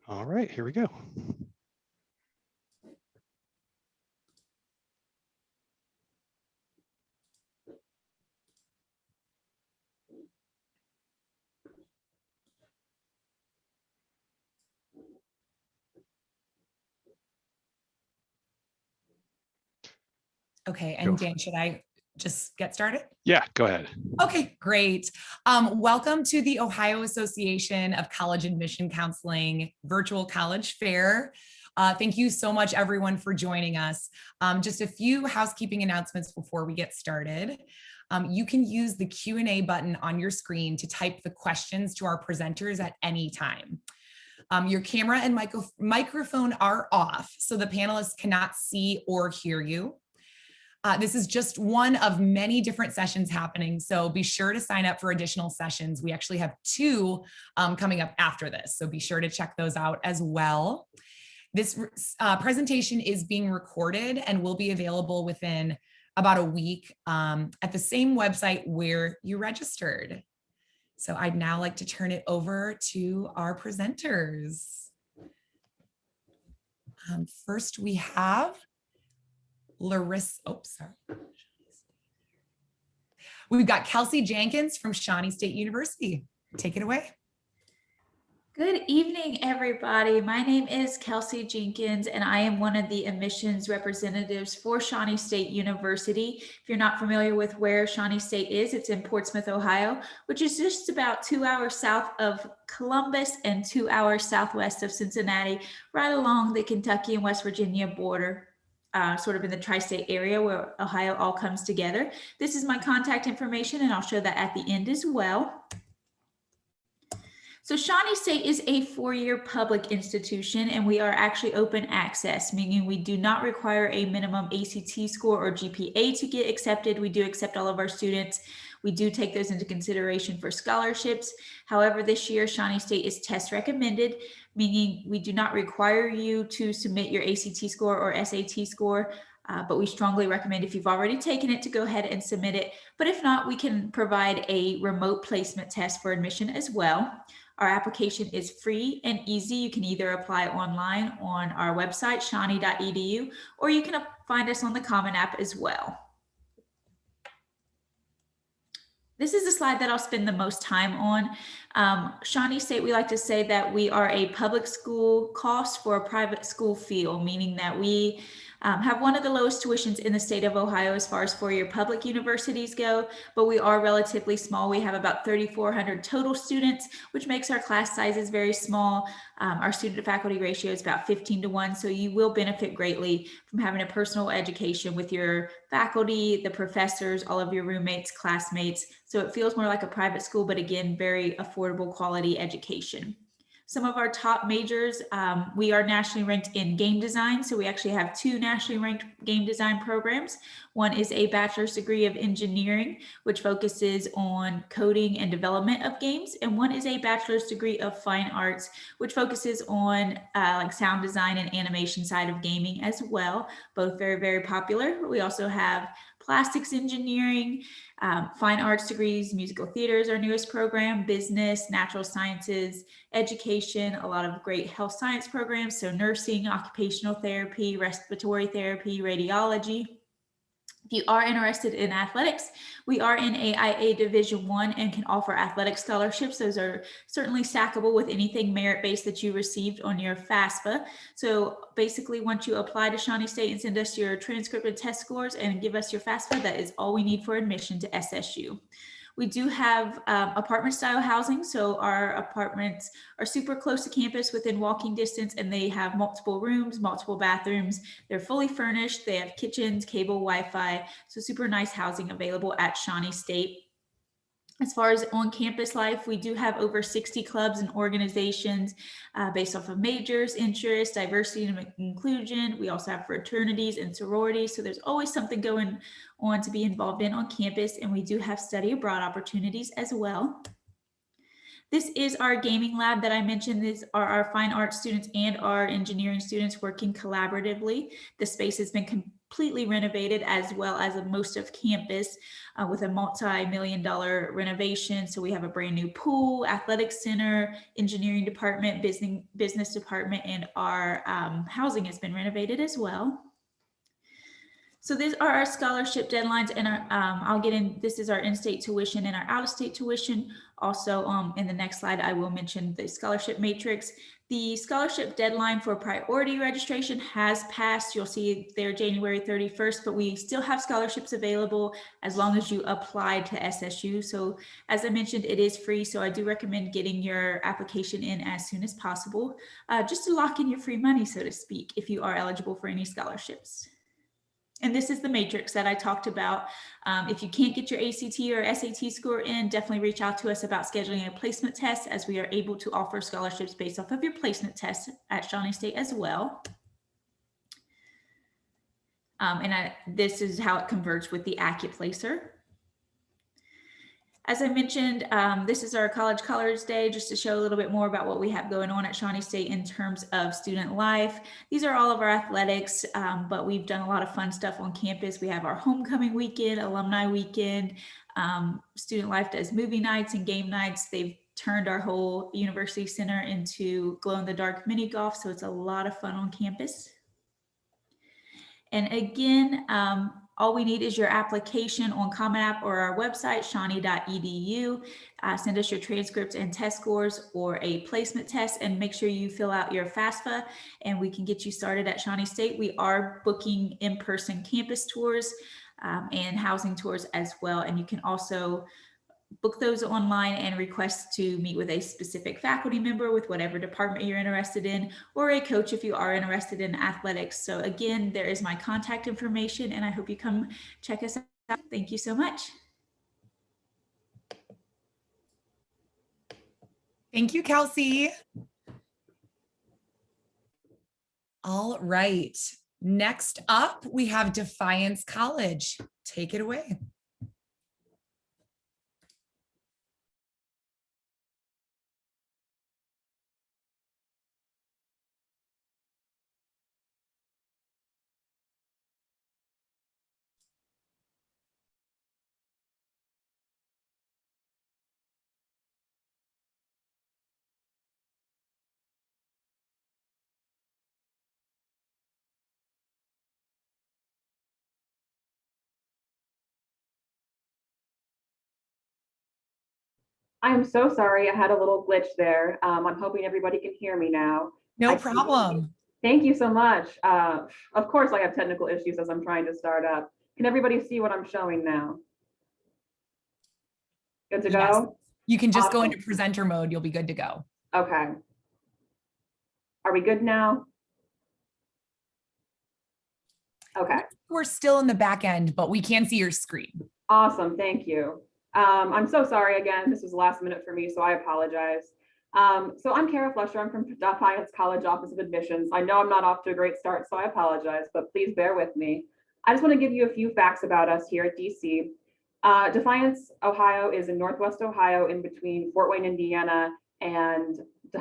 All right, here we go. Okay, and Dan, should I just get started? Yeah, go ahead. Okay, great. Welcome to the Ohio Association of College Admission Counseling Virtual College Fair. Thank you so much, everyone, for joining us. Just a few housekeeping announcements before we get started. You can use the Q&A button on your screen to type the questions to our presenters at any time. Your camera and microphone are off, so the panelists cannot see or hear you. This is just one of many different sessions happening, so be sure to sign up for additional sessions. We actually have 2 coming up after this, so be sure to check those out as well. This presentation is being recorded and will be available within about a week at the same website where you registered. So I'd now like to turn it over to our presenters. First, we have Larissa, We've got Kelsey Jenkins from Shawnee State University. Take it away. Good evening, everybody. My name is Kelsey Jenkins, and I am one of the admissions representatives for Shawnee State University. If you're not familiar with where Shawnee State is, it's in Portsmouth, Ohio, which is just about 2 hours south of Columbus and 2 hours southwest of Cincinnati, right along the Kentucky and West Virginia border. Sort of in the tri-state area where Ohio all comes together. This is my contact information, and I'll show that at the end as well. So Shawnee State is a 4-year public institution, and we are actually open access, meaning we do not require a minimum ACT score or GPA to get accepted. We do accept all of our students. We do take those into consideration for scholarships. However, this year, Shawnee State is test recommended, meaning we do not require you to submit your ACT score or SAT score, but we strongly recommend if you've already taken it to go ahead and submit it. But if not, we can provide a remote placement test for admission as well. Our application is free and easy. You can either apply online on our website, shawnee.edu, or you can find us on the Common App as well. This is the slide that I'll spend the most time on. Shawnee State, we like to say that we are a public school cost for a private school feel, meaning that we have one of the lowest tuitions in the state of Ohio as far as 4-year public universities go, but we are relatively small. We have about 3,400 total students, which makes our class sizes very small. Our student to faculty ratio is about 15:1, so you will benefit greatly from having a personal education with your faculty, the professors, all of your roommates, classmates. So it feels more like a private school, but again, very affordable quality education. Some of our top majors, we are nationally ranked in game design. So we actually have 2 nationally ranked game design programs. One is a bachelor's degree of engineering, which focuses on coding and development of games. And one is a bachelor's degree of fine arts, which focuses on like sound design and animation side of gaming as well. Both very, very popular. We also have plastics engineering, fine arts degrees, musical theater is our newest program, business, natural sciences, education, a lot of great health science programs, so nursing, occupational therapy, respiratory therapy, radiology. If you are interested in athletics, we are in AIA Division I and can offer athletic scholarships. Those are certainly stackable with anything merit-based that you received on your FAFSA. So basically, once you apply to Shawnee State and send us your transcript and test scores and give us your FAFSA, that is all we need for admission to SSU. We do have apartment style housing. So our apartments are super close to campus within walking distance, and they have multiple rooms, multiple bathrooms. They're fully furnished. They have kitchens, cable, Wi-Fi. So super nice housing available at Shawnee State. As far as on-campus life, we do have over 60 clubs and organizations based off of majors, interests, diversity and inclusion. We also have fraternities and sororities. So there's always something going on to be involved in on campus. And we do have study abroad opportunities as well. This is our gaming lab that I mentioned. These are our fine arts students and our engineering students working collaboratively. The space has been completely renovated, as well as most of campus with a multi-million-dollar renovation. So we have a brand new pool, athletic center, engineering department, business department, and our housing has been renovated as well. So these are our scholarship deadlines, and I'll get in. This is our in-state tuition and our out-of-state tuition. Also, in the next slide, I will mention the scholarship matrix. The scholarship deadline for priority registration has passed. You'll see there January 31st, but we still have scholarships available as long as you apply to SSU. So as I mentioned, it is free. So I do recommend getting your application in as soon as possible, just to lock in your free money, so to speak, if you are eligible for any scholarships. And this is the matrix that I talked about. If you can't get your ACT or SAT score in, definitely reach out to us about scheduling a placement test, as we are able to offer scholarships based off of your placement test at Shawnee State as well. This is how it converts with the AccuPlacer. As I mentioned, this is our College Colors Day, just to show a little bit more about what we have going on at Shawnee State in terms of student life. These are all of our athletics, but we've done a lot of fun stuff on campus. We have our homecoming weekend, alumni weekend. Student life does movie nights and game nights. They've turned our whole university center into glow-in-the-dark mini golf, so it's a lot of fun on campus. And again, all we need is your application on Common App or our website, shawnee.edu. Send us your transcripts and test scores or a placement test, and make sure you fill out your FAFSA, and we can get you started at Shawnee State. We are booking in-person campus tours and housing tours as well. And you can also book those online and request to meet with a specific faculty member with whatever department you're interested in, or a coach if you are interested in athletics. So again, there is my contact information, and I hope you come check us out. Thank you so much. Thank you, Kelsey. All right. Next up, we have Defiance College. Take it away. I am so sorry. I had a little glitch there. I'm hoping everybody can hear me now. No problem. Thank you so much. Of course, I have technical issues as I'm trying to start up. Can everybody see what I'm showing now? Good to Yes. go? You can just go Awesome. into presenter mode. You'll be good to go. Okay. Are we good now? Okay. We're still in the back end, but we can see your screen. Awesome. Thank you. I'm so sorry again. This was last minute for me, so I apologize. So I'm Kara Fletcher. I'm from Defiance College Office of Admissions. I know I'm not off to a great start, so I apologize, but please bear with me. I just want to give you a few facts about us here at DC. Defiance, Ohio is in Northwest Ohio, in between Fort Wayne, Indiana, and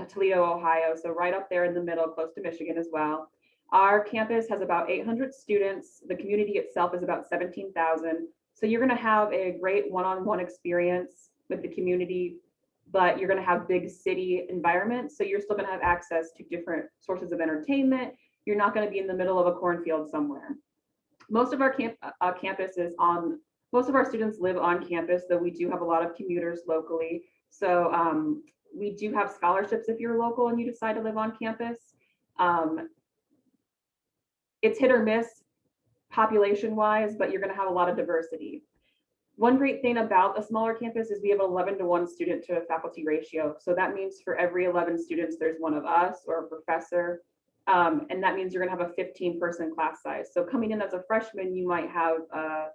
Toledo, Ohio. So right up there in the middle, close to Michigan as well. Our campus has about 800 students. The community itself is about 17,000. So you're going to have a great one-on-one experience with the community, but you're going to have big city environments. So you're still going to have access to different sources of entertainment. You're not going to be in the middle of a cornfield somewhere. Most of our most of our students live on campus, though we do have a lot of commuters locally. So we do have scholarships if you're local and you decide to live on campus. It's hit or miss population-wise, but you're going to have a lot of diversity. One great thing about a smaller campus is we have an 11-to-1 student to faculty ratio. So that means for every 11 students, there's one of us or a professor. And that means you're going to have a 15-person class size. So coming in as a freshman, you might have a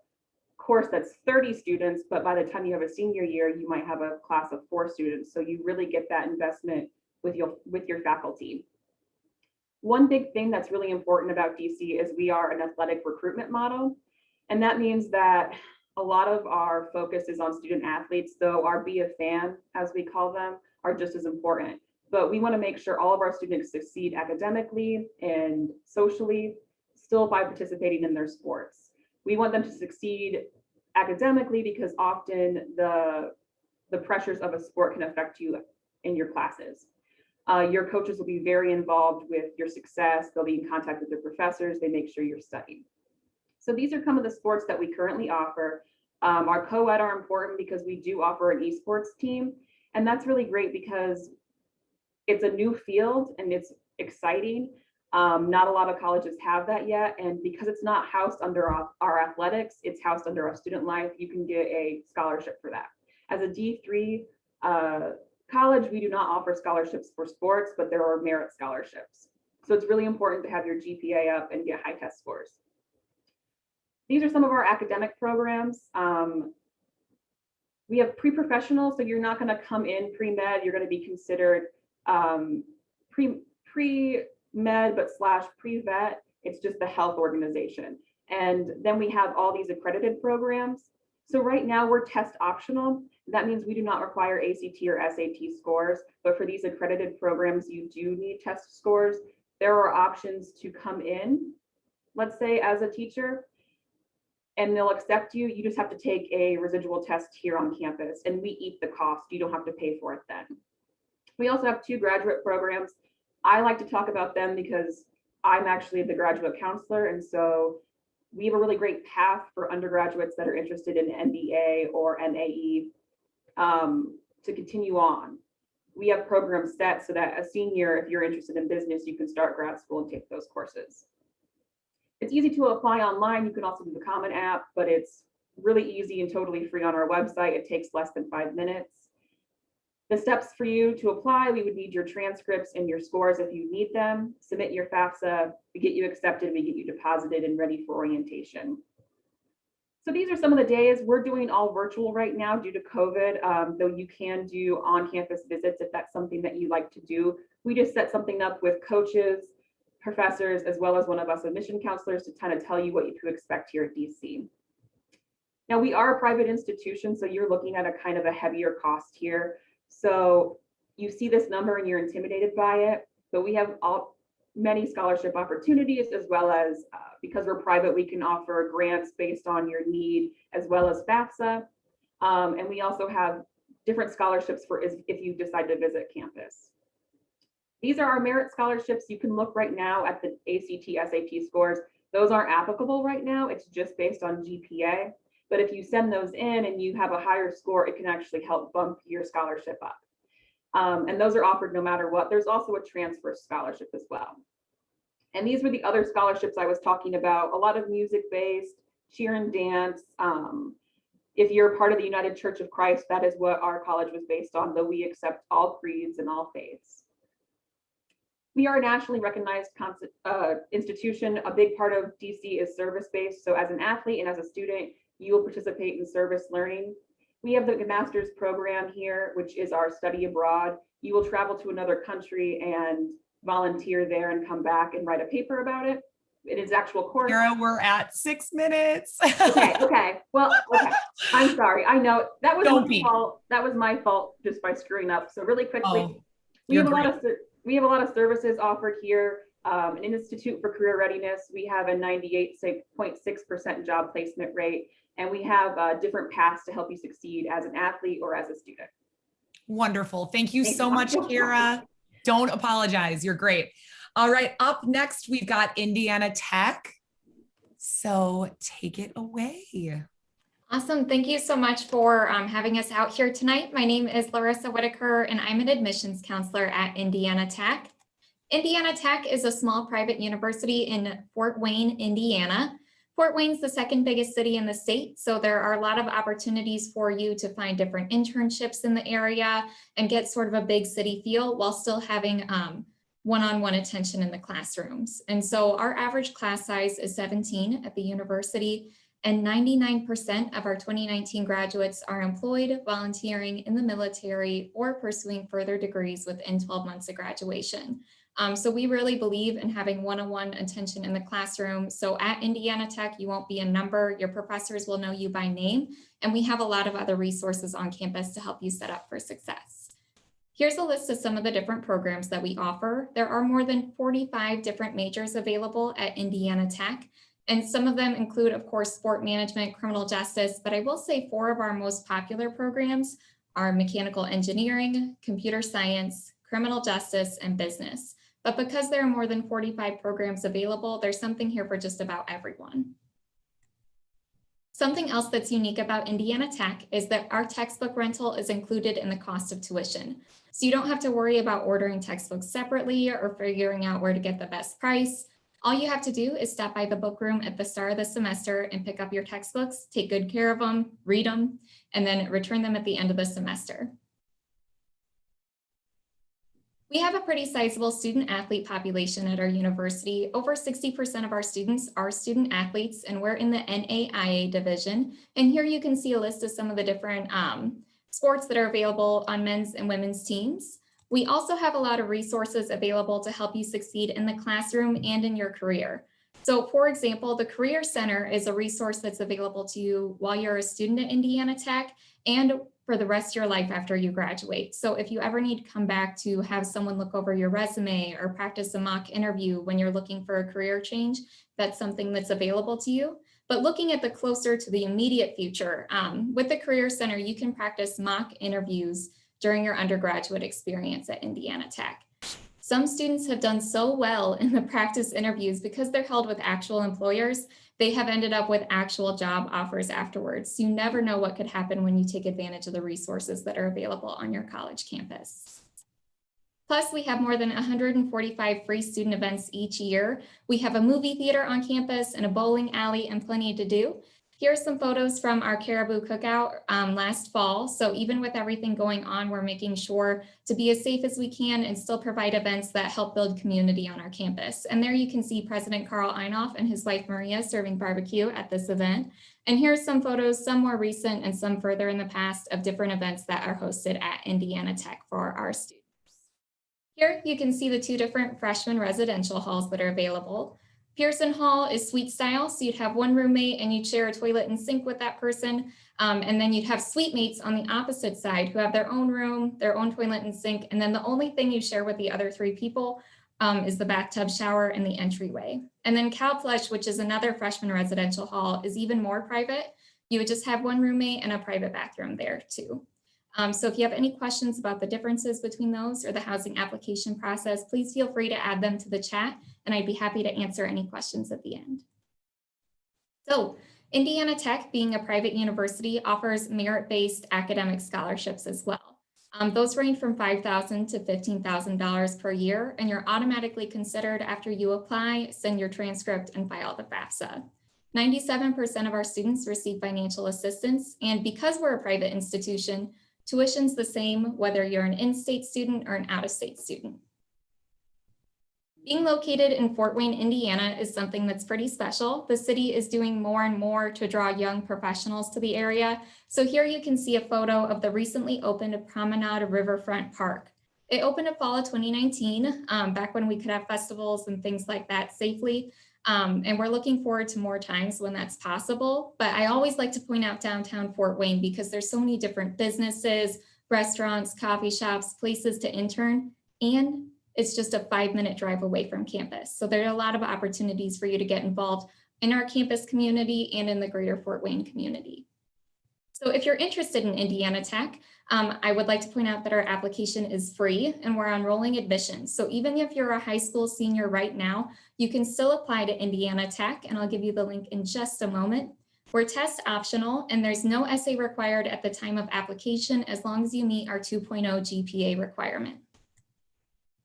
course that's 30 students, but by the time you have a senior year, you might have a class of 4 students. So you really get that investment with your faculty. One big thing that's really important about DC is we are an athletic recruitment model. And that means that a lot of our focus is on student athletes, though our Be a Fan, as we call them, are just as important. But we want to make sure all of our students succeed academically and socially. still by participating in their sports. We want them to succeed academically because often the pressures of a sport can affect you in your classes. Your coaches will be very involved with your success. They'll be in contact with your professors. They make sure you're studying. So these are some of the sports that we currently offer. Our co-ed are important because we do offer an esports team. And that's really great because it's a new field and it's exciting. Not a lot of colleges have that yet. And because it's not housed under our athletics, it's housed under our student life, you can get a scholarship for that. As a D3 college, we do not offer scholarships for sports, but there are merit scholarships. So it's really important to have your GPA up and get high test scores. These are some of our academic programs. We have pre-professional, so you're not going to come in pre-med. You're going to be considered pre-med, but / pre-vet. It's just the health organization. And then we have all these accredited programs. So right now we're test optional. That means we do not require ACT or SAT scores, but for these accredited programs, you do need test scores. There are options to come in, let's say as a teacher, and they'll accept you. You just have to take a residual test here on campus and we eat the cost. You don't have to pay for it then. We also have 2 graduate programs. I like to talk about them because I'm actually the graduate counselor. And so we have a really great path for undergraduates that are interested in MBA or MAE to continue on. We have programs set so that a senior, if you're interested in business, you can start grad school and take those courses. It's easy to apply online. You can also do the Common App, but it's really easy and totally free on our website. It takes less than 5 minutes. The steps for you to apply, we would need your transcripts and your scores if you need them. Submit your FAFSA, we get you accepted, we get you deposited and ready for orientation. So these are some of the days. We're doing all virtual right now due to COVID, though you can do on-campus visits if that's something that you like to do. We just set something up with coaches, professors, as well as one of us admission counselors to kind of tell you what you can expect here at DC. Now we are a private institution, so you're looking at a kind of a heavier cost here. So you see this number and you're intimidated by it, but we have many scholarship opportunities, as well as because we're private, we can offer grants based on your need, as well as FAFSA. And we also have different scholarships for if you decide to visit campus. These are our merit scholarships. You can look right now at the ACT, SAT scores. Those aren't applicable right now. It's just based on GPA. But if you send those in and you have a higher score, it can actually help bump your scholarship up. And those are offered no matter what. There's also a transfer scholarship as well. And these were the other scholarships I was talking about, a lot of music-based, cheer and dance. If you're part of the United Church of Christ, that is what our college was based on, though we accept all creeds and all faiths. We are a nationally recognized institution. A big part of DC is service-based. So as an athlete and as a student, you will participate in service learning. We have the master's program here, which is our study abroad. You will travel to another country and volunteer there and come back and write a paper about it. It is actual course. Sarah, we're at 6 minutes. Okay. Well, okay. I'm sorry. I know that was my fault. That was my fault just by screwing up. So really quickly, we have a lot of services offered here. An Institute for Career Readiness. We have a 98.6% job placement rate, and we have different paths to help you succeed as an athlete or as a student. Wonderful. Thank you so much, Kara. Don't apologize. You're great. All right. Up next, we've got Indiana Tech. So take it away. Awesome. Thank you so much for having us out here tonight. My name is Larissa Whitaker, and I'm an admissions counselor at Indiana Tech. Indiana Tech is a small private university in Fort Wayne, Indiana. Fort Wayne's the second biggest city in the state, so there are a lot of opportunities for you to find different internships in the area and get sort of a big city feel while still having one-on-one attention in the classrooms. And so our average class size is 17 at the university, and 99% of our 2019 graduates are employed, volunteering in the military, or pursuing further degrees within 12 months of graduation. So we really believe in having one-on-one attention in the classroom. So at Indiana Tech, you won't be a number, your professors will know you by name, and we have a lot of other resources on campus to help you set up for success. Here's a list of some of the different programs that we offer. There are more than 45 different majors available at Indiana Tech, and some of them include, of course, sport management, criminal justice, but I will say 4 of our most popular programs are mechanical engineering, computer science, criminal justice, and business. But because there are more than 45 programs available, there's something here for just about everyone. Something else that's unique about Indiana Tech is that our textbook rental is included in the cost of tuition. So you don't have to worry about ordering textbooks separately or figuring out where to get the best price. All you have to do is stop by the book room at the start of the semester and pick up your textbooks, take good care of them, read them, and then return them at the end of the semester. We have a pretty sizable student athlete population at our university. Over 60% of our students are student athletes, and we're in the NAIA division. And here you can see a list of some of the different sports that are available on men's and women's teams. We also have a lot of resources available to help you succeed in the classroom and in your career. So for example, the Career Center is a resource that's available to you while you're a student at Indiana Tech and for the rest of your life after you graduate. So if you ever need to come back to have someone look over your resume or practice a mock interview when you're looking for a career change, that's something that's available to you. But looking at the closer to the immediate future, with the Career Center, you can practice mock interviews during your undergraduate experience at Indiana Tech. Some students have done so well in the practice interviews because they're held with actual employers, they have ended up with actual job offers afterwards. You never know what could happen when you take advantage of the resources that are available on your college campus. Plus, we have more than 145 free student events each year. We have a movie theater on campus and a bowling alley and plenty to do. Here are some photos from our Caribou Cookout last fall. So even with everything going on, we're making sure to be as safe as we can and still provide events that help build community on our campus. And there you can see President Carl Einoff and his wife Maria serving barbecue at this event. And here's some photos, some more recent and some further in the past, of different events that are hosted at Indiana Tech for our students. Here you can see the 2 different freshman residential halls that are available. Pearson Hall is suite style, so you'd have one roommate and you'd share a toilet and sink with that person. And then you'd have suite mates on the opposite side who have their own room, their own toilet and sink. And then the only thing you share with the other 3 people is the bathtub shower and the entryway. And then Cal Flush, which is another freshman residential hall, is even more private. You would just have one roommate and a private bathroom there too. So if you have any questions about the differences between those or the housing application process, please feel free to add them to the chat, and I'd be happy to answer any questions at the end. So Indiana Tech, being a private university, offers merit-based academic scholarships as well. Those range from $5,000 to $15,000 per year, and you're automatically considered after you apply, send your transcript, and file the FAFSA. 97% of our students receive financial assistance, and because we're a private institution, tuition's the same whether you're an in-state student or an out-of-state student. Being located in Fort Wayne, Indiana is something that's pretty special. The city is doing more and more to draw young professionals to the area. So here you can see a photo of the recently opened Promenade Riverfront Park. It opened in fall of 2019, back when we could have festivals and things like that safely. And we're looking forward to more times when that's possible. But I always like to point out downtown Fort Wayne because there's so many different businesses, restaurants, coffee shops, places to intern, and it's just a 5-minute drive away from campus. So there are a lot of opportunities for you to get involved in our campus community and in the greater Fort Wayne community. So if you're interested in Indiana Tech, I would like to point out that our application is free and we're on rolling admissions. So even if you're a high school senior right now, you can still apply to Indiana Tech, and I'll give you the link in just a moment. We're test optional and there's no essay required at the time of application as long as you meet our 2.0 GPA requirement.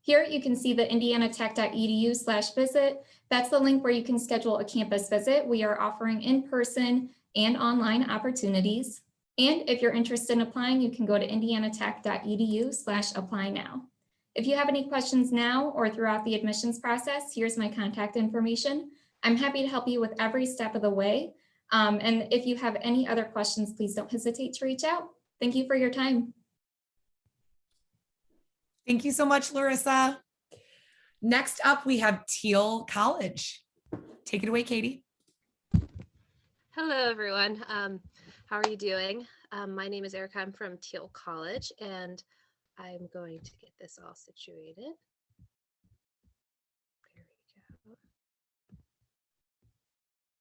Here you can see the indianatech.edu/visit. That's the link where you can schedule a campus visit. We are offering in-person and online opportunities. And if you're interested in applying, you can go to indianatech.edu/apply now. If you have any questions now or throughout the admissions process, here's my contact information. I'm happy to help you with every step of the way. And if you have any other questions, please don't hesitate to reach out. Thank you for your time. Thank you so much, Larissa. Next up, we have Teal College. Take it away, Katie. Hello, everyone. How are you doing? My name is Erica. I'm from Thiel College, and I'm going to get this all situated. There we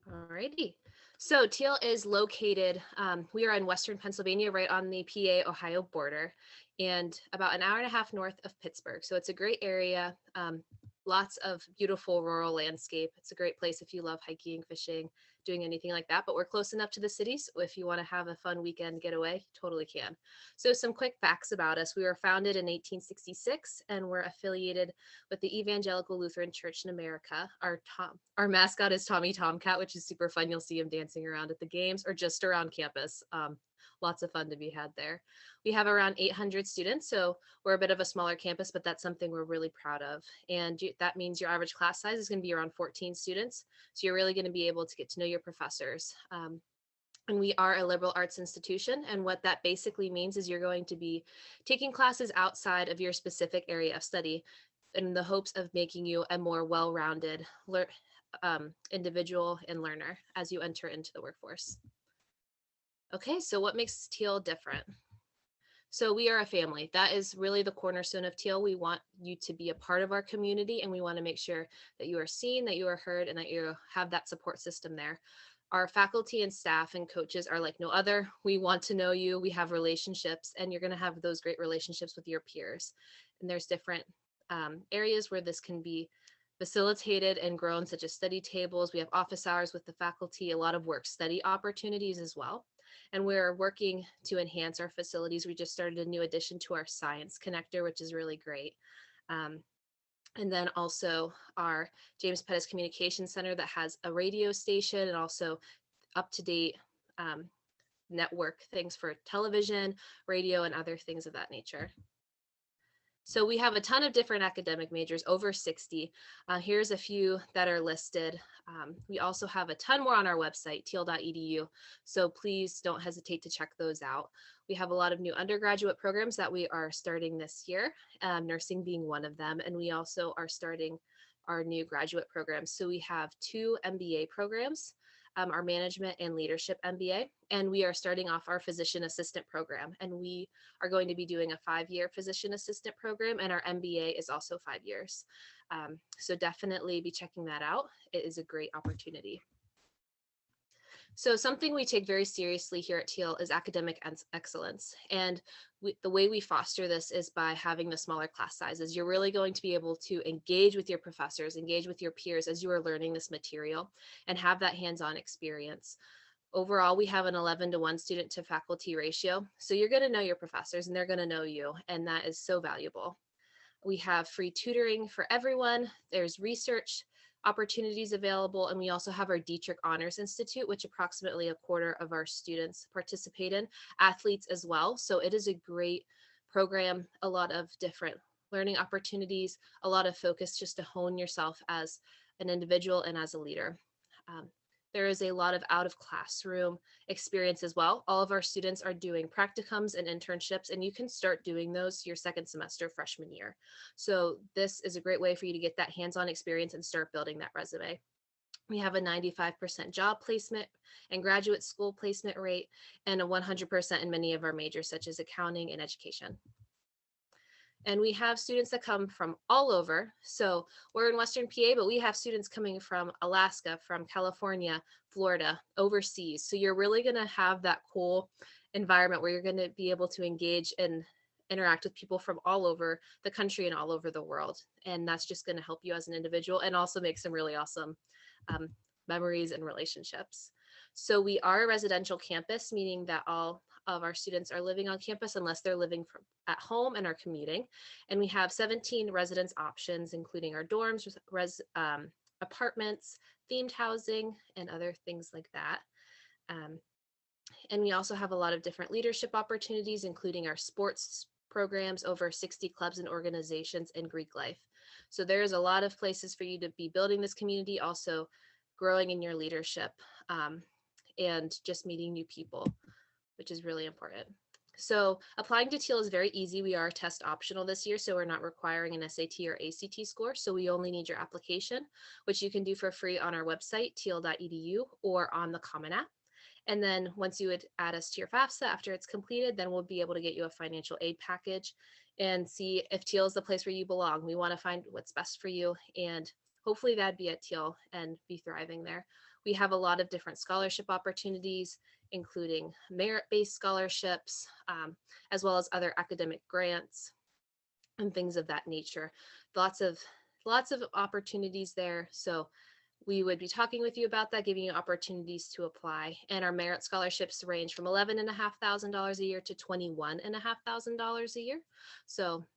go. Alrighty. So Teal is located, we are in Western Pennsylvania, right on the PA-Ohio border, and about an hour and a half north of Pittsburgh. So it's a great area. Lots of beautiful rural landscape. It's a great place if you love hiking, fishing, doing anything like that, but we're close enough to the cities. So if you want to have a fun weekend getaway, totally can. So some quick facts about us. We were founded in 1866 and we're affiliated with the Evangelical Lutheran Church in America. Our mascot is Tommy Tomcat, which is super fun. You'll see him dancing around at the games or just around campus. Lots of fun to be had there. We have around 800 students, so we're a bit of a smaller campus, but that's something we're really proud of. And that means your average class size is going to be around 14 students. So you're really going to be able to get to know your professors. And we are a liberal arts institution. And what that basically means is you're going to be taking classes outside of your specific area of study in the hopes of making you a more well-rounded individual and learner as you enter into the workforce. Okay, so what makes Teal different? So we are a family. That is really the cornerstone of Teal. We want you to be a part of our community, and we want to make sure that you are seen, that you are heard, and that you have that support system there. Our faculty and staff and coaches are like no other. We want to know you. We have relationships, and you're going to have those great relationships with your peers. And there's different areas where this can be facilitated and grown, such as study tables. We have office hours with the faculty, a lot of work study opportunities as well. And we're working to enhance our facilities. We just started a new addition to our science connector, which is really great. And then also our James Pettis Communication Center that has a radio station and also up-to-date network things for television, radio, and other things of that nature. So we have a ton of different academic majors, over 60. Here's a few that are listed. We also have a ton more on our website, teal.edu. So please don't hesitate to check those out. We have a lot of new undergraduate programs that we are starting this year, nursing being one of them. And we also are starting our new graduate programs. So we have 2 MBA programs, our management and leadership MBA, and we are starting off our physician assistant program. And we are going to be doing a 5-year physician assistant program, and our MBA is also 5 years. So definitely be checking that out. It is a great opportunity. So something we take very seriously here at Teal is academic excellence. And the way we foster this is by having the smaller class sizes. You're really going to be able to engage with your professors, engage with your peers as you are learning this material, and have that hands-on experience. Overall, we have an 11-to-1 student to faculty ratio. So you're going to know your professors and they're going to know you, and that is so valuable. We have free tutoring for everyone. There's research opportunities available, and we also have our Dietrich Honors Institute, which approximately a quarter of our students participate in, athletes as well. So it is a great program, a lot of different learning opportunities, a lot of focus just to hone yourself as an individual and as a leader. There is a lot of out of classroom experience as well. All of our students are doing practicums and internships, and you can start doing those your second semester freshman year. So this is a great way for you to get that hands-on experience and start building that resume. We have a 95% job placement and graduate school placement rate, and a 100% in many of our majors, such as accounting and education. And we have students that come from all over. So we're in Western PA, but we have students coming from Alaska, from California, Florida, overseas. So you're really going to have that cool environment where you're going to be able to engage and interact with people from all over the country and all over the world. And that's just going to help you as an individual and also make some really awesome memories and relationships. So we are a residential campus, meaning that all of our students are living on campus unless they're living at home and are commuting. And we have 17 residence options, including our dorms, apartments, themed housing, and other things like that. And we also have a lot of different leadership opportunities, including our sports programs, over 60 clubs and organizations, and Greek life. So there's a lot of places for you to be building this community, also growing in your leadership, and just meeting new people, which is really important. So applying to Teal is very easy. We are test optional this year, so we're not requiring an SAT or ACT score. So we only need your application, which you can do for free on our website, teal.edu, or on the Common App. And then once you would add us to your FAFSA after it's completed, then we'll be able to get you a financial aid package and see if Teal is the place where you belong. We want to find what's best for you, and hopefully that'd be at Teal and be thriving there. We have a lot of different scholarship opportunities, including merit-based scholarships, as well as other academic grants and things of that nature. Lots of opportunities there. So we would be talking with you about that, giving you opportunities to apply. And our merit scholarships range from $11,500 a year to $21,500 a year. So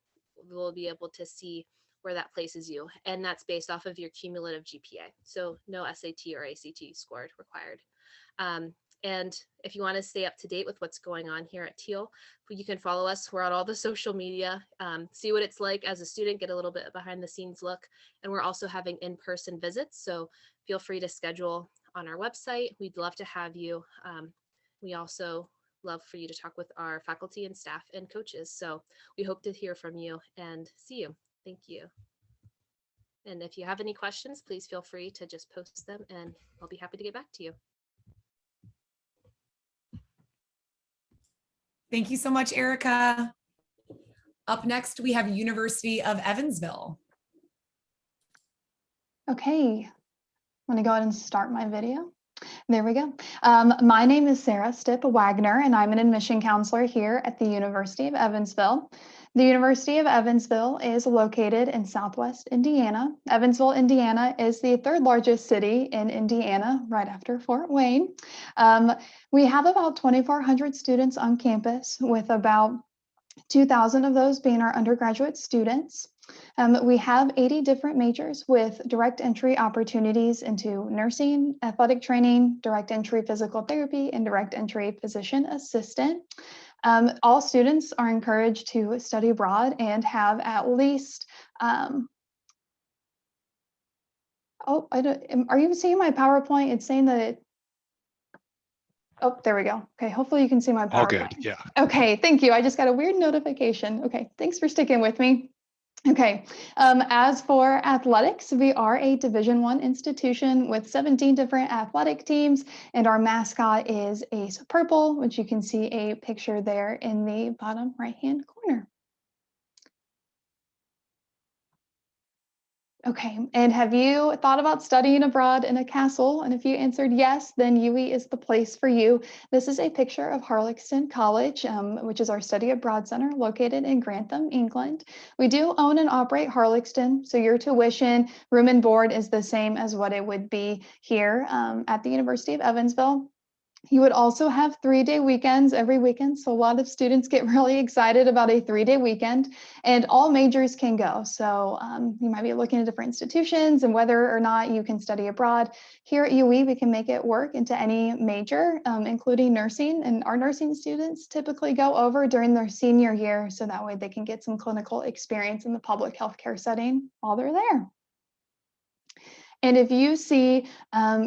we'll be able to see where that places you. And that's based off of your cumulative GPA. So no SAT or ACT score required. And if you want to stay up to date with what's going on here at Teal, you can follow us. We're on all the social media, see what it's like as a student, get a little bit behind the scenes look. And we're also having in-person visits. So feel free to schedule on our website. We'd love to have you. We also love for you to talk with our faculty and staff and coaches. So we hope to hear from you and see you. Thank you. And if you have any questions, please feel free to just post them and I'll be happy to get back to you. Thank you so much, Erica. Up next, we have University of Evansville. Okay, I'm going to go ahead and start my video. There we go. My name is Sarah Stipp Wagner, and I'm an admission counselor here at the University of Evansville. The University of Evansville is located in Southwest Indiana. Evansville, Indiana is the third largest city in Indiana, right after Fort Wayne. We have about 2,400 students on campus, with about 2,000 of those being our undergraduate students. We have 80 different majors with direct entry opportunities into nursing, athletic training, direct entry physical therapy, and direct entry physician assistant. All students are encouraged to study abroad and have at least, are you seeing my PowerPoint? It's saying that oh, there we go. Okay, hopefully you can see my PowerPoint. All good, yeah. Okay, thank you. I just got a weird notification. Okay, thanks for sticking with me. Okay, as for athletics, we are a Division I institution with 17 different athletic teams, and our mascot is Ace Purple, which you can see a picture there in the bottom right-hand corner. Okay, and have you thought about studying abroad in a castle? And if you answered yes, then UE is the place for you. This is a picture of Harlexton College, which is our study abroad center located in Grantham, England. We do own and operate Harlexton, so your tuition, room and board is the same as what it would be here at the University of Evansville. You would also have 3-day weekends every weekend. So a lot of students get really excited about a 3-day weekend, and all majors can go. So you might be looking at different institutions and whether or not you can study abroad. Here at UE, we can make it work into any major, including nursing. And our nursing students typically go over during their senior year, so that way they can get some clinical experience in the public healthcare setting while they're there. And if you see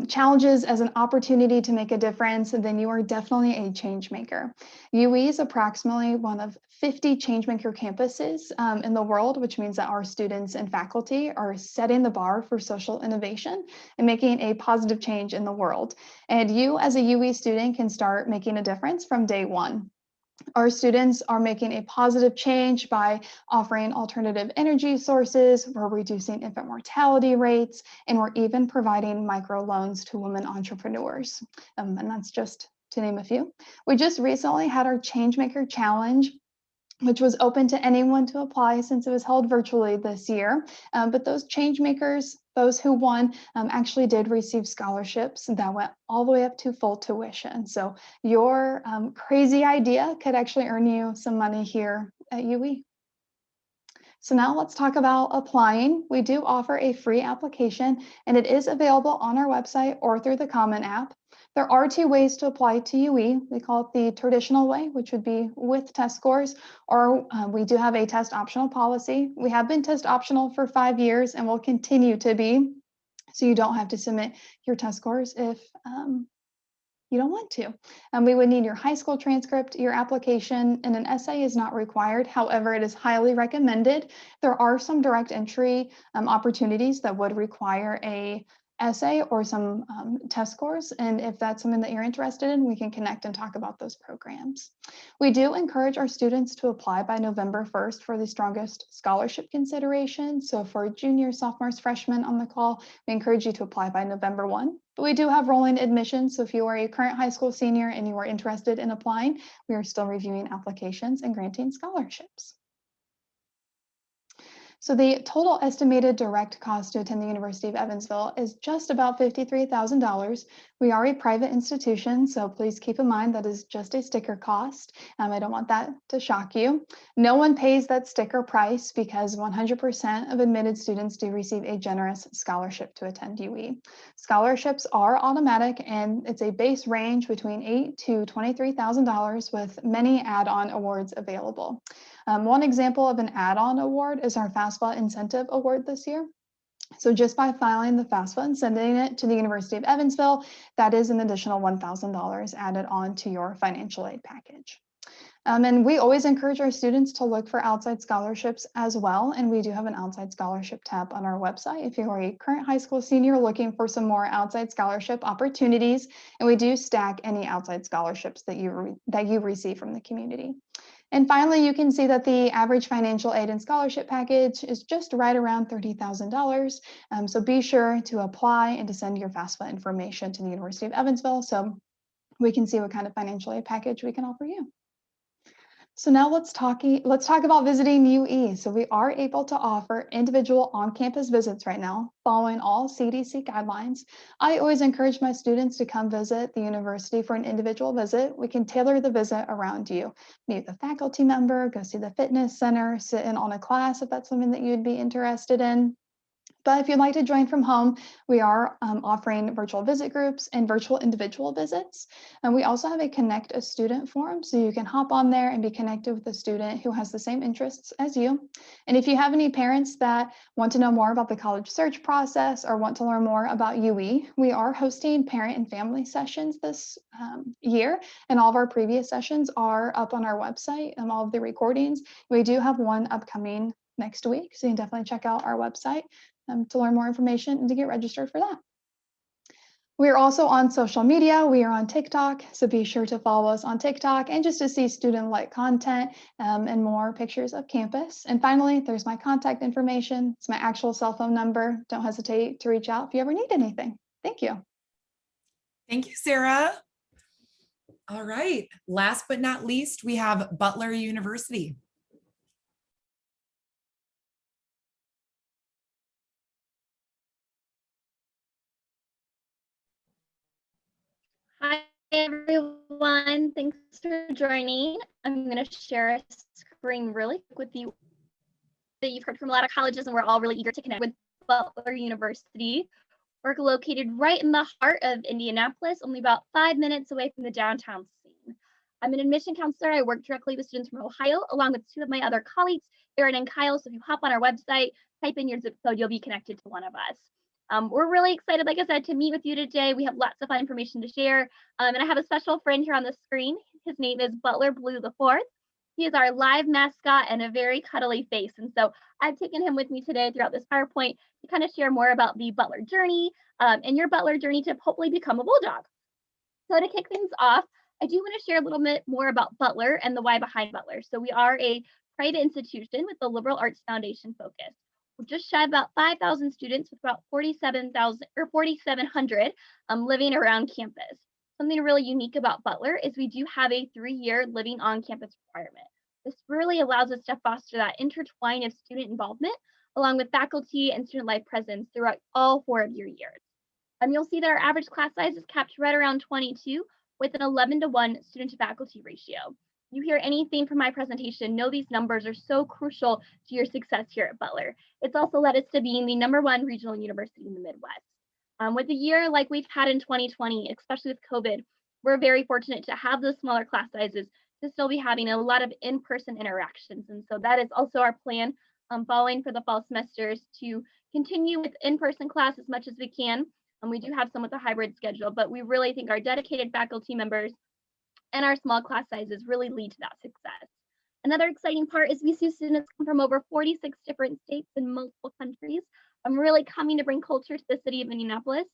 challenges as an opportunity to make a difference, then you are definitely a change maker. UE is approximately one of 50 changemaker campuses in the world, which means that our students and faculty are setting the bar for social innovation and making a positive change in the world. And you as a UE student can start making a difference from day one. Our students are making a positive change by offering alternative energy sources, we're reducing infant mortality rates, and we're even providing microloans to women entrepreneurs. And that's just to name a few. We just recently had our Changemaker Challenge, which was open to anyone to apply since it was held virtually this year. But those change makers, those who won, actually did receive scholarships that went all the way up to full tuition. So your crazy idea could actually earn you some money here at UE. So now let's talk about applying. We do offer a free application, and it is available on our website or through the Common App. There are 2 ways to apply to UE. We call it the traditional way, which would be with test scores, or we do have a test optional policy. We have been test optional for 5 years and will continue to be, so you don't have to submit your test scores if you don't want to. We would need your high school transcript, your application, and an essay is not required. However, it is highly recommended. There are some direct entry opportunities that would require a essay or some test scores. And if that's something that you're interested in, we can connect and talk about those programs. We do encourage our students to apply by November 1st for the strongest scholarship consideration. So for juniors, sophomores, freshmen on the call, we encourage you to apply by November 1. But we do have rolling admissions. So if you are a current high school senior and you are interested in applying, we are still reviewing applications and granting scholarships. So the total estimated direct cost to attend the University of Evansville is just about $53,000. We are a private institution, so please keep in mind that is just a sticker cost. I don't want that to shock you. No one pays that sticker price because 100% of admitted students do receive a generous scholarship to attend UE. Scholarships are automatic, and it's a base range between $8,000 to $23,000 with many add-on awards available. One example of an add-on award is our FAFSA Incentive Award this year. So just by filing the FAFSA and sending it to the University of Evansville, that is an additional $1,000 added on to your financial aid package. And we always encourage our students to look for outside scholarships as well. And we do have an outside scholarship tab on our website if you are a current high school senior looking for some more outside scholarship opportunities. And we do stack any outside scholarships that you receive from the community. And finally, you can see that the average financial aid and scholarship package is just right around $30,000. So be sure to apply and to send your FAFSA information to the University of Evansville so we can see what kind of financial aid package we can offer you. So now let's talk about visiting UE. So we are able to offer individual on-campus visits right now, following all CDC guidelines. I always encourage my students to come visit the university for an individual visit. We can tailor the visit around you. Meet with a faculty member, go see the fitness center, sit in on a class if that's something that you'd be interested in. But if you'd like to join from home, we are offering virtual visit groups and virtual individual visits. And we also have a Connect a Student forum, so you can hop on there and be connected with a student who has the same interests as you. And if you have any parents that want to know more about the college search process or want to learn more about UE, we are hosting parent and family sessions this year. And all of our previous sessions are up on our website and all of the recordings. We do have one upcoming next week, so you can definitely check out our website to learn more information and to get registered for that. We are also on social media. We are on TikTok, so be sure to follow us on TikTok and just to see student-like content and more pictures of campus. And finally, there's my contact information. It's my actual cell phone number. Don't hesitate to reach out if you ever need anything. Thank you. Thank you, Sarah. All right, last but not least, we have Butler University. Hi, everyone. Thanks for joining. I'm going to share a screen really quick with you that you've heard from a lot of colleges, and we're all really eager to connect with Butler University. We're located right in the heart of Indianapolis, only about 5 minutes away from the downtown scene. I'm an admission counselor. I work directly with students from Ohio, along with two of my other colleagues, Erin and Kyle. So if you hop on our website, type in your zip code, you'll be connected to one of us. We're really excited, like I said, to meet with you today. We have lots of fun information to share. And I have a special friend here on the screen. His name is Butler Blue the Fourth. He is our live mascot and a very cuddly face. And so I've taken him with me today throughout this PowerPoint to kind of share more about the Butler journey and your Butler journey to hopefully become a Bulldog. So to kick things off, I do want to share a little bit more about Butler and the why behind Butler. So we are a private institution with the Liberal Arts Foundation focus. We're just shy of about 5,000 students with about 4,700 living around campus. Something really unique about Butler is we do have a 3-year living on campus requirement. This really allows us to foster that intertwine of student involvement along with faculty and student life presence throughout all 4 of your years. You'll see that our average class size is capped right around 22 with an 11-to-1 student to faculty ratio. You hear anything from my presentation, know these numbers are so crucial to your success here at Butler. It's also led us to being the #1 regional university in the Midwest. With a year like we've had in 2020, especially with COVID, we're very fortunate to have those smaller class sizes to still be having a lot of in-person interactions. And so that is also our plan following for the fall semesters to continue with in-person class as much as we can. And we do have some with a hybrid schedule, but we really think our dedicated faculty members and our small class sizes really lead to that success. Another exciting part is we see students come from over 46 different states and multiple countries. really coming to bring culture to the city of Indianapolis.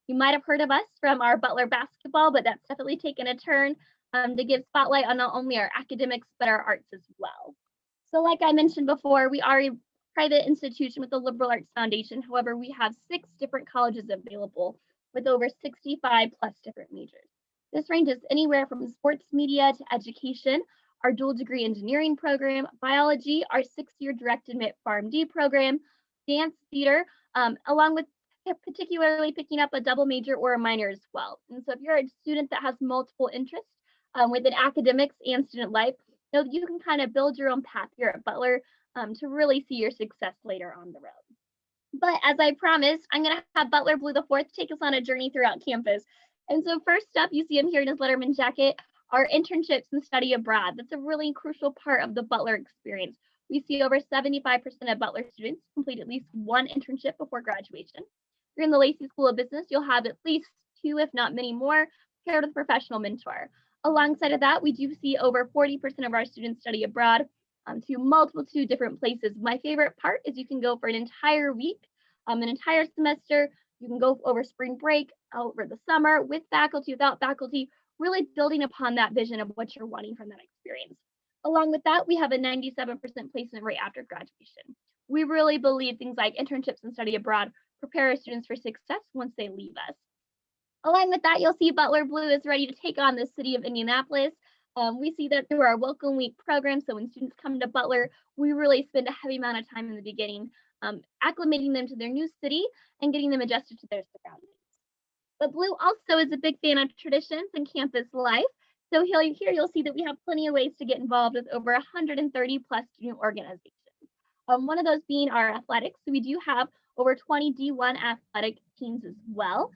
You might have heard of us from our Butler basketball, but that's definitely taken a turn to give spotlight on not only our academics, but our arts as well. So like I mentioned before, we are a private institution with a liberal arts foundation. However, we have 6 different colleges available with over 65 plus different majors. This ranges anywhere from sports media to education, our dual degree engineering program, biology, our 6-year direct admit PharmD program, dance, theater, along with particularly picking up a double major or a minor as well. And so if you're a student that has multiple interests within academics and student life, know that you can kind of build your own path here at Butler to really see your success later on the road. But as I promised, I'm going to have Butler Blue the Fourth take us on a journey throughout campus. And so first up, you see him here in his Letterman jacket, our internships and study abroad. That's a really crucial part of the Butler experience. We see over 75% of Butler students complete at least 1 internship before graduation. If you're in the Lacey School of Business, you'll have at least 2, if not many more, paired with a professional mentor. Alongside of that, we do see over 40% of our students study abroad to multiple different places. My favorite part is you can go for an entire week, an entire semester. You can go over spring break, over the summer, with faculty, without faculty, really building upon that vision of what you're wanting from that experience. Along with that, we have a 97% placement rate after graduation. We really believe things like internships and study abroad prepare our students for success once they leave us. Along with that, you'll see Butler Blue is ready to take on the city of Indianapolis. We see that through our Welcome Week program. So when students come to Butler, we really spend a heavy amount of time in the beginning, acclimating them to their new city and getting them adjusted to their surroundings. But Blue also is a big fan of traditions and campus life. So here you'll see that we have plenty of ways to get involved with over 130 plus student organizations. One of those being our athletics. So we do have over 20 D1 athletic teams as well.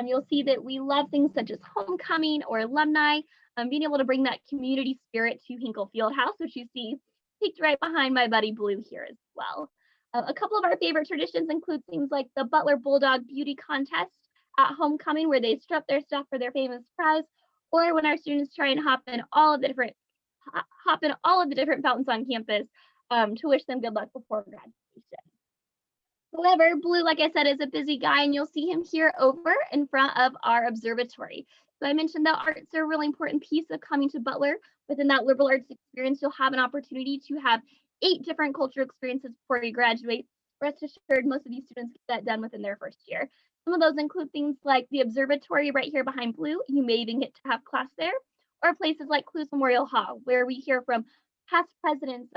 You'll see that we love things such as homecoming or alumni, being able to bring that community spirit to Hinkle Fieldhouse, which you see peeked right behind my buddy Blue here as well. A couple of our favorite traditions include things like the Butler Bulldog Beauty Contest at homecoming, where they strut their stuff for their famous prize, or when our students try and hop in all of the different fountains on campus to wish them good luck before graduation. However, Blue, like I said, is a busy guy, and you'll see him here over in front of our observatory. So I mentioned that arts are a really important piece of coming to Butler. Within that liberal arts experience, you'll have an opportunity to have 8 different cultural experiences before you graduate. Rest assured, most of these students get that done within their first year. Some of those include things like the observatory right here behind Blue. You may even get to have class there, or places like Clues Memorial Hall, where we hear from past presidents,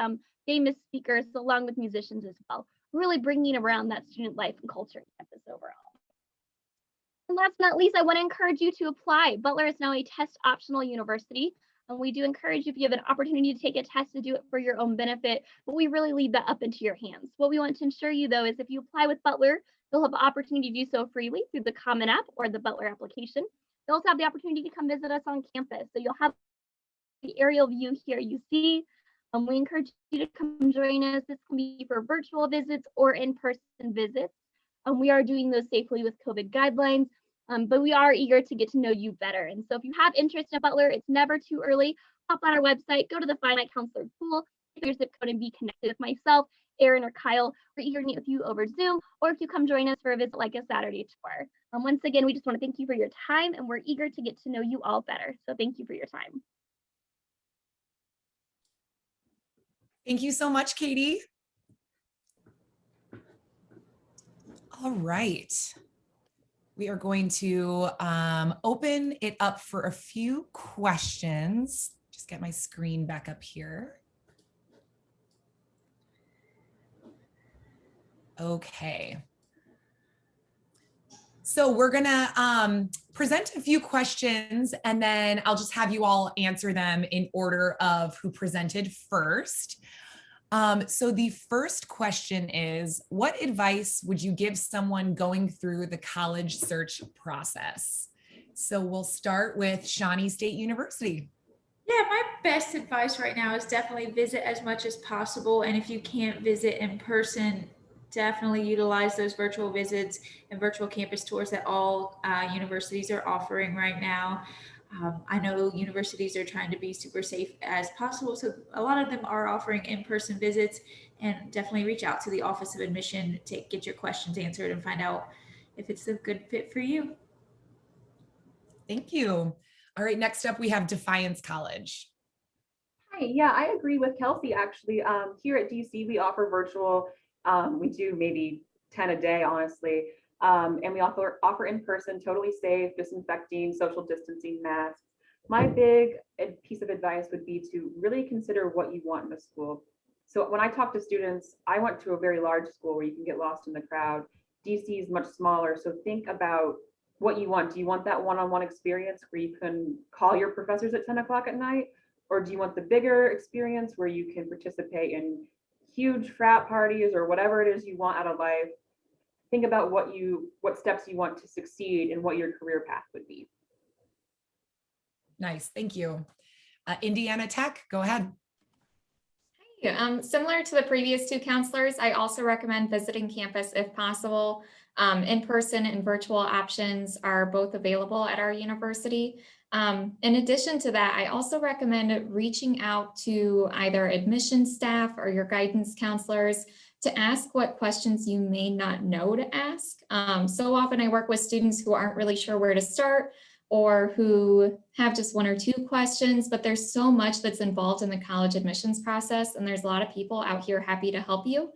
famous speakers, along with musicians as well, really bringing around that student life and culture campus overall. And last but not least, I want to encourage you to apply. Butler is now a test optional university, and we do encourage you, if you have an opportunity to take a test, to do it for your own benefit, but we really leave that up into your hands. What we want to ensure you, though, is if you apply with Butler, you'll have the opportunity to do so freely through the Common App or the Butler application. You'll also have the opportunity to come visit us on campus. So you'll have the aerial view here you see. We encourage you to come join us. This can be for virtual visits or in-person visits. We are doing those safely with COVID guidelines, but we are eager to get to know you better. And so if you have interest in Butler, it's never too early. Hop on our website, go to the Find My Counselor tool, get your zip code, and be connected with myself, Erin, or Kyle. We're eager to meet with you over Zoom, or if you come join us for a visit like a Saturday tour. Once again, we just want to thank you for your time, and we're eager to get to know you all better. So thank you for your time. Thank you so much, Katie. All right. We are going to open it up for a few questions. Just get my screen back up here. Okay. So we're gonna present a few questions, and then I'll just have you all answer them in order of who presented first. So the first question is, what advice would you give someone going through the college search process? So we'll start with Shawnee State University. Yeah, my best advice right now is definitely visit as much as possible. And if you can't visit in person, definitely utilize those virtual visits and virtual campus tours that all universities are offering right now. I know universities are trying to be super safe as possible, so a lot of them are offering in-person visits, and definitely reach out to the Office of Admission to get your questions answered and find out if it's a good fit for you. Thank you. All right, next up we have Defiance College. Hi, yeah, I agree with Kelsey, actually. Here at DC, we offer virtual, we do maybe 10 a day, honestly. And we offer in-person, totally safe, disinfecting, social distancing, masks. My big piece of advice would be to really consider what you want in a school. So when I talk to students, I went to a very large school where you can get lost in the crowd. DC is much smaller, so think about what you want. Do you want that one-on-one experience where you can call your professors at 10 o'clock at night? Or do you want the bigger experience where you can participate in huge frat parties or whatever it is you want out of life? Think about what steps you want to succeed and what your career path would be. Nice, thank you. Indiana Tech, go ahead. Similar to the previous two counselors, I also recommend visiting campus if possible. In-person and virtual options are both available at our university. In addition to that, I also recommend reaching out to either admissions staff or your guidance counselors to ask what questions you may not know to ask. So often I work with students who aren't really sure where to start or who have just one or two questions, but there's so much that's involved in the college admissions process, and there's a lot of people out here happy to help you.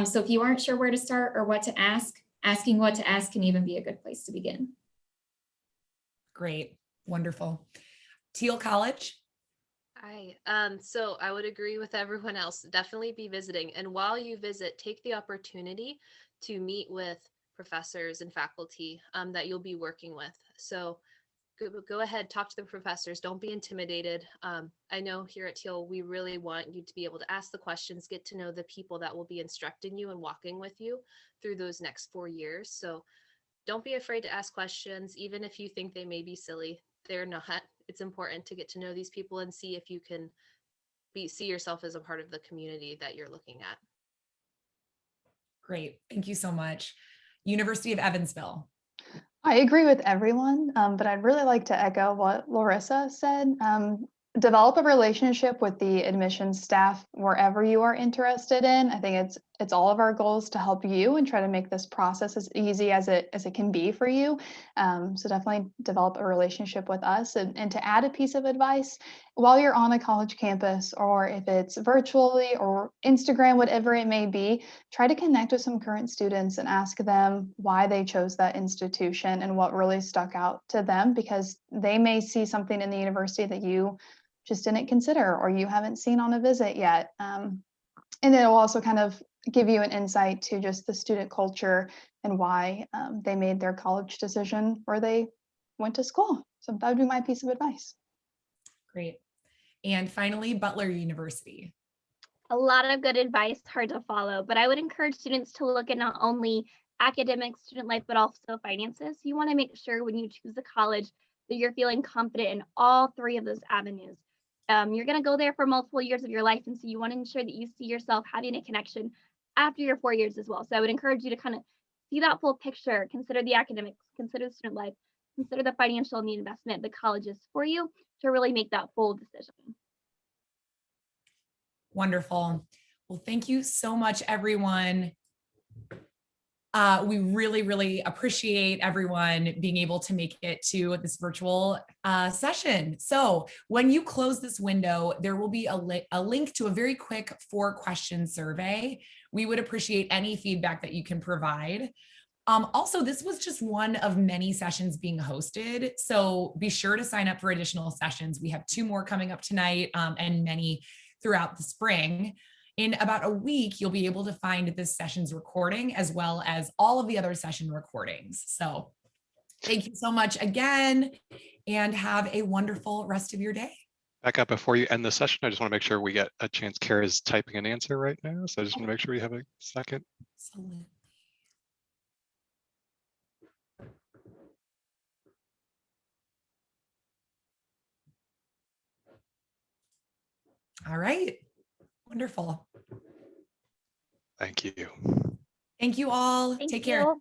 So if you aren't sure where to start or what to ask, asking what to ask can even be a good place to begin. Great, wonderful. Teal College. Hi, so I would agree with everyone else. Definitely be visiting. And while you visit, take the opportunity to meet with professors and faculty that you'll be working with. So go ahead, talk to the professors. Don't be intimidated. I know here at Teal, we really want you to be able to ask the questions, get to know the people that will be instructing you and walking with you through those next 4 years. So don't be afraid to ask questions, even if you think they may be silly. They're not. It's important to get to know these people and see if you can see yourself as a part of the community that you're looking at. Great, thank you so much. University of Evansville. I agree with everyone, but I'd really like to echo what Larissa said. Develop a relationship with the admissions staff wherever you are interested in. I think it's all of our goals to help you and try to make this process as easy as it can be for you. So definitely develop a relationship with us. And to add a piece of advice, while you're on a college campus, or if it's virtually or Instagram, whatever it may be, try to connect with some current students and ask them why they chose that institution and what really stuck out to them, because they may see something in the university that you just didn't consider or you haven't seen on a visit yet. And it will also kind of give you an insight to just the student culture and why they made their college decision where they went to school. So that would be my piece of advice. Great. And finally, Butler University. A lot of good advice, hard to follow, but I would encourage students to look at not only academic student life, but also finances. You want to make sure when you choose a college that you're feeling confident in all three of those avenues. You're going to go there for multiple years of your life, and so you want to ensure that you see yourself having a connection after your 4 years as well. So I would encourage you to kind of see that full picture, consider the academics, consider the student life, consider the financial and the investment the college is for you to really make that full decision. Wonderful. Well, thank you so much, everyone. We really, really appreciate everyone being able to make it to this virtual session. So when you close this window, there will be a link to a very quick 4-question survey. We would appreciate any feedback that you can provide. Also, this was just one of many sessions being hosted, so be sure to sign up for additional sessions. We have 2 more coming up tonight and many throughout the spring. In about a week, you'll be able to find this session's recording as well as all of the other session recordings. So thank you so much again, and have a wonderful rest of your day. Back up before you end the session, I just want to make sure we get a chance. Kara's typing an answer right now, so I just want to make sure we have a second. Absolutely. All right. Wonderful. Thank you. Thank you all. Thank Take you. care.